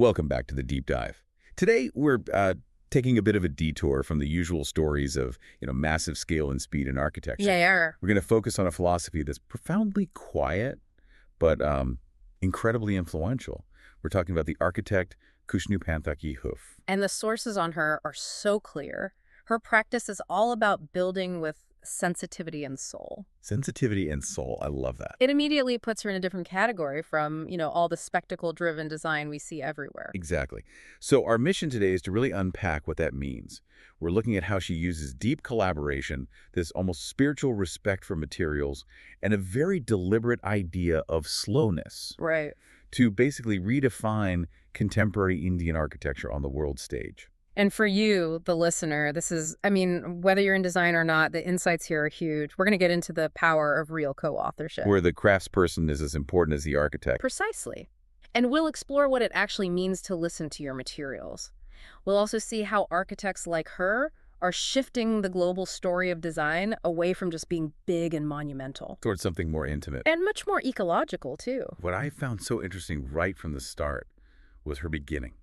Welcome back to the Deep Dive. Today, we're taking a bit of a detour from the usual stories of, massive scale and speed in architecture. Yeah. We're going to focus on a philosophy that's profoundly quiet, but incredibly influential. We're talking about the architect Khushnu Panthaki Hoof. And the sources on her are so clear. Her practice is all about building with sensitivity and soul. Sensitivity and soul. I love that. It immediately puts her in a different category from, all the spectacle-driven design we see everywhere. Exactly. So our mission today is to really unpack what that means. We're looking at how she uses deep collaboration, this almost spiritual respect for materials, and a very deliberate idea of slowness. Right. To basically redefine contemporary Indian architecture on the world stage. And for you, the listener, this is, whether you're in design or not, the insights here are huge. We're going to get into the power of real co-authorship. Where the craftsperson is as important as the architect. Precisely. And we'll explore what it actually means to listen to your materials. We'll also see how architects like her are shifting the global story of design away from just being big and monumental. Towards something more intimate. And much more ecological, too. What I found so interesting right from the start was her beginning.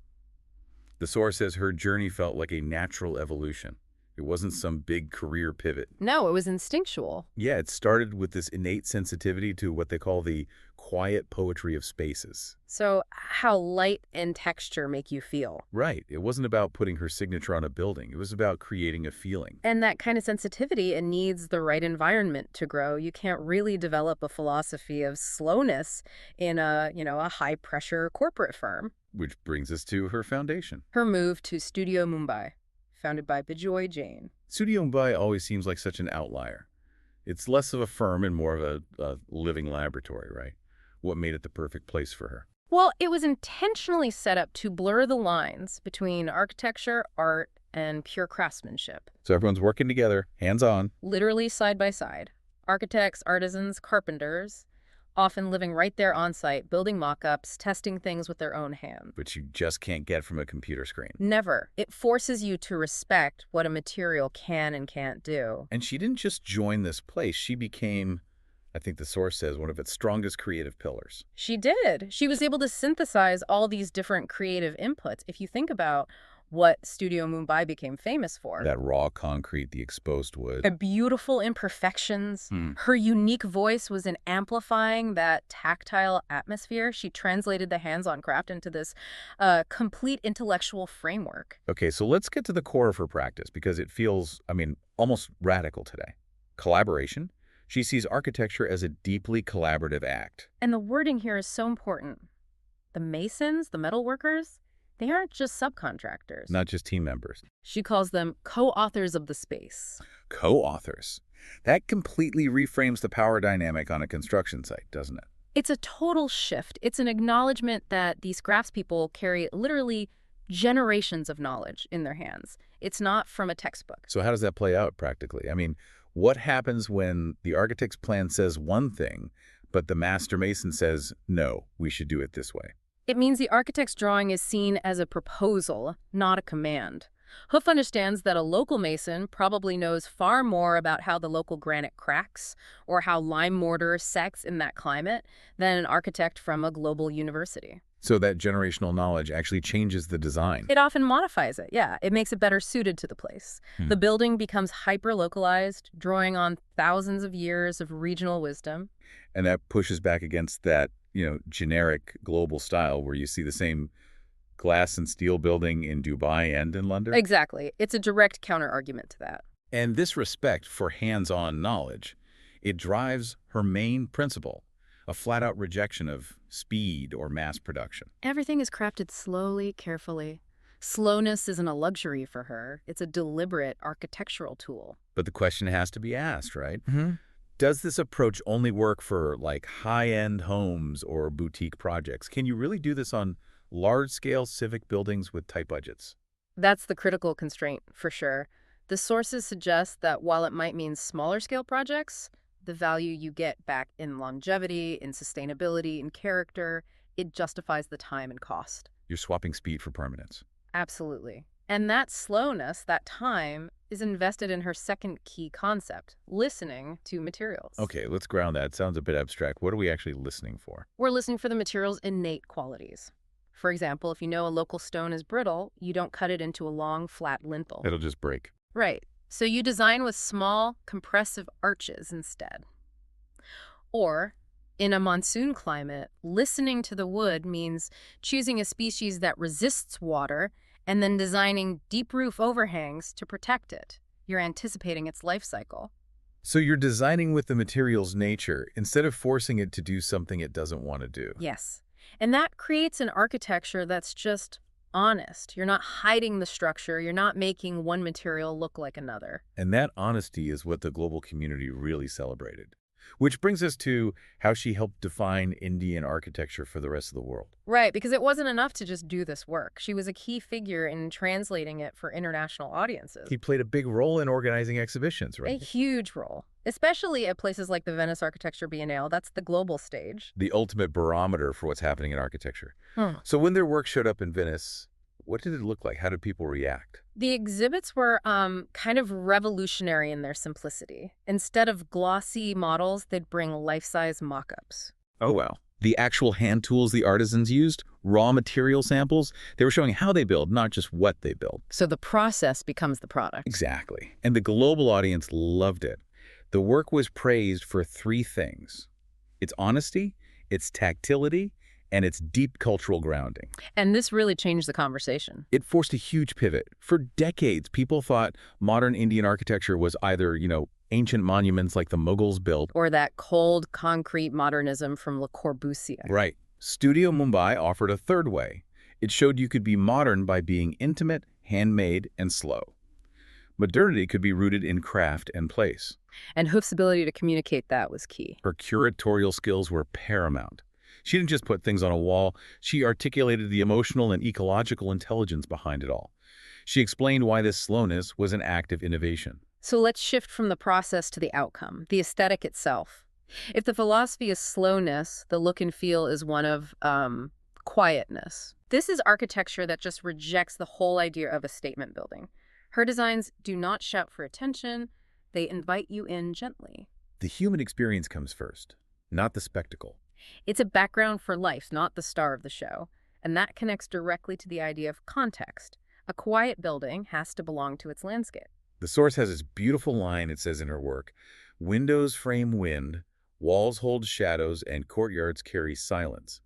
The source says her journey felt like a natural evolution. It wasn't some big career pivot. No, it was instinctual. Yeah, it started with this innate sensitivity to what they call the quiet poetry of spaces. So how light and texture make you feel. Right. It wasn't about putting her signature on a building. It was about creating a feeling. And that kind of sensitivity, it needs the right environment to grow. You can't really develop a philosophy of slowness in a high-pressure corporate firm. Which brings us to her foundation. Her move to Studio Mumbai, founded by Bijoy Jain. Studio Mumbai always seems like such an outlier. It's less of a firm and more of a living laboratory, right? What made it the perfect place for her? Well, it was intentionally set up to blur the lines between architecture, art, and pure craftsmanship. So everyone's working together, hands-on. Literally side by side. Architects, artisans, carpenters, often living right there on site, building mock-ups, testing things with their own hands. Which you just can't get from a computer screen. Never. It forces you to respect what a material can and can't do. And she didn't just join this place. She became, I think the source says, one of its strongest creative pillars. She did. She was able to synthesize all these different creative inputs. If you think about what Studio Mumbai became famous for. That raw concrete, the exposed wood. The beautiful imperfections. Her unique voice was in amplifying that tactile atmosphere. She translated the hands-on craft into this complete intellectual framework. Okay, so let's get to the core of her practice because it feels, almost radical today. Collaboration. She sees architecture as a deeply collaborative act. And the wording here is so important. The masons, the metal workers, they aren't just subcontractors. Not just team members. She calls them co-authors of the space. Co-authors. That completely reframes the power dynamic on a construction site, doesn't it? It's a total shift. It's an acknowledgement that these craftspeople carry literally generations of knowledge in their hands. It's not from a textbook. So how does that play out practically? What happens when the architect's plan says one thing, but the master mason says, no, we should do it this way? It means the architect's drawing is seen as a proposal, not a command. Hoof understands that a local mason probably knows far more about how the local granite cracks or how lime mortar sets in that climate than an architect from a global university. So that generational knowledge actually changes the design. It often modifies it, yeah. It makes it better suited to the place. The building becomes hyper-localized, drawing on thousands of years of regional wisdom. And that pushes back against that generic global style where you see the same glass and steel building in Dubai and in London? Exactly. It's a direct counter-argument to that. And this respect for hands-on knowledge, it drives her main principle, a flat-out rejection of speed or mass production. Everything is crafted slowly, carefully. Slowness isn't a luxury for her. It's a deliberate architectural tool. But the question has to be asked, right? Does this approach only work for high-end homes or boutique projects? Can you really do this on large-scale civic buildings with tight budgets? That's the critical constraint, for sure. The sources suggest that while it might mean smaller-scale projects, the value you get back in longevity, in sustainability, in character, it justifies the time and cost. You're swapping speed for permanence. Absolutely. And that slowness, that time, is invested in her second key concept, listening to materials. Okay, let's ground that. It sounds a bit abstract. What are we actually listening for? We're listening for the material's innate qualities. For example, if you know a local stone is brittle, you don't cut it into a long, flat lintel. It'll just break. Right. So you design with small, compressive arches instead. Or, in a monsoon climate, listening to the wood means choosing a species that resists water and then designing deep roof overhangs to protect it. You're anticipating its life cycle. So you're designing with the material's nature instead of forcing it to do something it doesn't want to do. Yes. And that creates an architecture that's just honest. You're not hiding the structure. You're not making one material look like another. And that honesty is what the global community really celebrated. Which brings us to how she helped define Indian architecture for the rest of the world. Right, because it wasn't enough to just do this work. She was a key figure in translating it for international audiences. He played a big role in organizing exhibitions, A right? huge role, especially at places like the Venice Architecture Biennale. That's the global stage. The ultimate barometer for what's happening in architecture. Hmm. So when their work showed up in Venice, what did it look like? How did people react? The exhibits were kind of revolutionary in their simplicity. Instead of glossy models, they'd bring life-size mock-ups. Oh, wow. The actual hand tools the artisans used, raw material samples, they were showing how they build, not just what they build. So the process becomes the product. Exactly. And the global audience loved it. The work was praised for three things: its honesty, its tactility, and its deep cultural grounding. And this really changed the conversation. It forced a huge pivot. For decades, people thought modern Indian architecture was either, ancient monuments like the Mughals built. Or that cold, concrete modernism from Le Corbusier. Right. Studio Mumbai offered a third way. It showed you could be modern by being intimate, handmade, and slow. Modernity could be rooted in craft and place. And Hoof's ability to communicate that was key. Her curatorial skills were paramount. She didn't just put things on a wall, she articulated the emotional and ecological intelligence behind it all. She explained why this slowness was an act of innovation. So let's shift from the process to the outcome, the aesthetic itself. If the philosophy is slowness, the look and feel is one of quietness. This is architecture that just rejects the whole idea of a statement building. Her designs do not shout for attention, they invite you in gently. The human experience comes first, not the spectacle. It's a background for life, not the star of the show. And that connects directly to the idea of context. A quiet building has to belong to its landscape. The source has this beautiful line it says in her work: "Windows frame wind, walls hold shadows, and courtyards carry silence."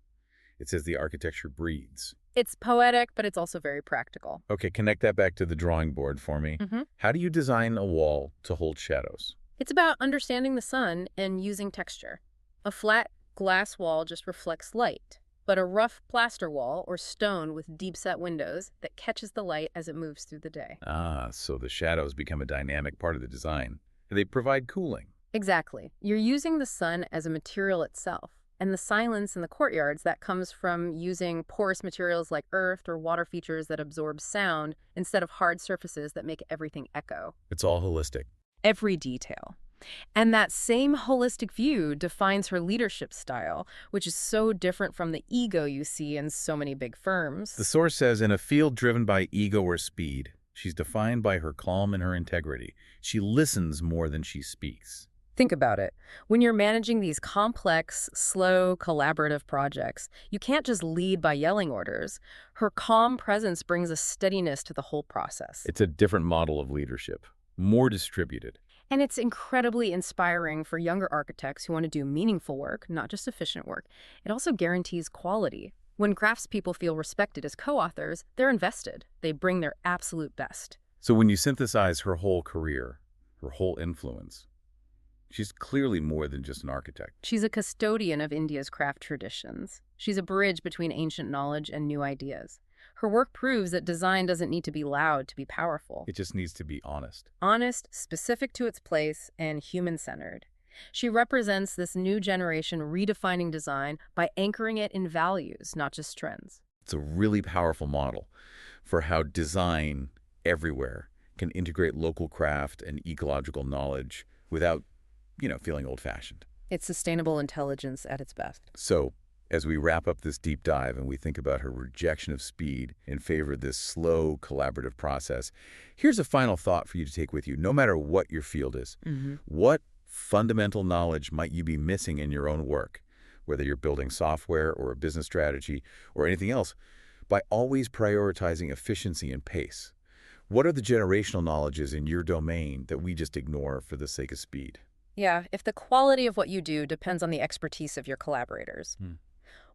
It says the architecture breathes. It's poetic, but it's also very practical. Okay, connect that back to the drawing board for me. How do you design a wall to hold shadows? It's about understanding the sun and using texture. A flat glass wall just reflects light, but a rough plaster wall or stone with deep-set windows that catches the light as it moves through the day. Ah, so the shadows become a dynamic part of the design. They provide cooling. Exactly. You're using the sun as a material itself, and the silence in the courtyards that comes from using porous materials like earth or water features that absorb sound instead of hard surfaces that make everything echo. It's all holistic. Every detail. And that same holistic view defines her leadership style, which is so different from the ego you see in so many big firms. The source says, in a field driven by ego or speed, she's defined by her calm and her integrity. She listens more than she speaks. Think about it. When you're managing these complex, slow, collaborative projects, you can't just lead by yelling orders. Her calm presence brings a steadiness to the whole process. It's a different model of leadership, more distributed. And it's incredibly inspiring for younger architects who want to do meaningful work, not just efficient work. It also guarantees quality. When craftspeople feel respected as co-authors, they're invested. They bring their absolute best. So when you synthesize her whole career, her whole influence, she's clearly more than just an architect. She's a custodian of India's craft traditions. She's a bridge between ancient knowledge and new ideas. Her work proves that design doesn't need to be loud to be powerful. It just needs to be honest. Honest, specific to its place, and human-centered. She represents this new generation redefining design by anchoring it in values, not just trends. It's a really powerful model for how design everywhere can integrate local craft and ecological knowledge without, feeling old-fashioned. It's sustainable intelligence at its best. So, as we wrap up this deep dive and we think about her rejection of speed in favor of this slow, collaborative process, here's a final thought for you to take with you, no matter what your field is. What fundamental knowledge might you be missing in your own work? Whether you're building software or a business strategy or anything else, by always prioritizing efficiency and pace. What are the generational knowledges in your domain that we just ignore for the sake of speed? Yeah, if the quality of what you do depends on the expertise of your collaborators. Hmm.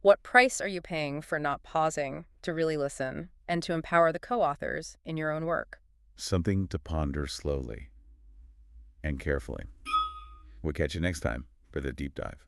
What price are you paying for not pausing to really listen and to empower the co-authors in your own work? Something to ponder slowly and carefully. We'll catch you next time for the deep dive.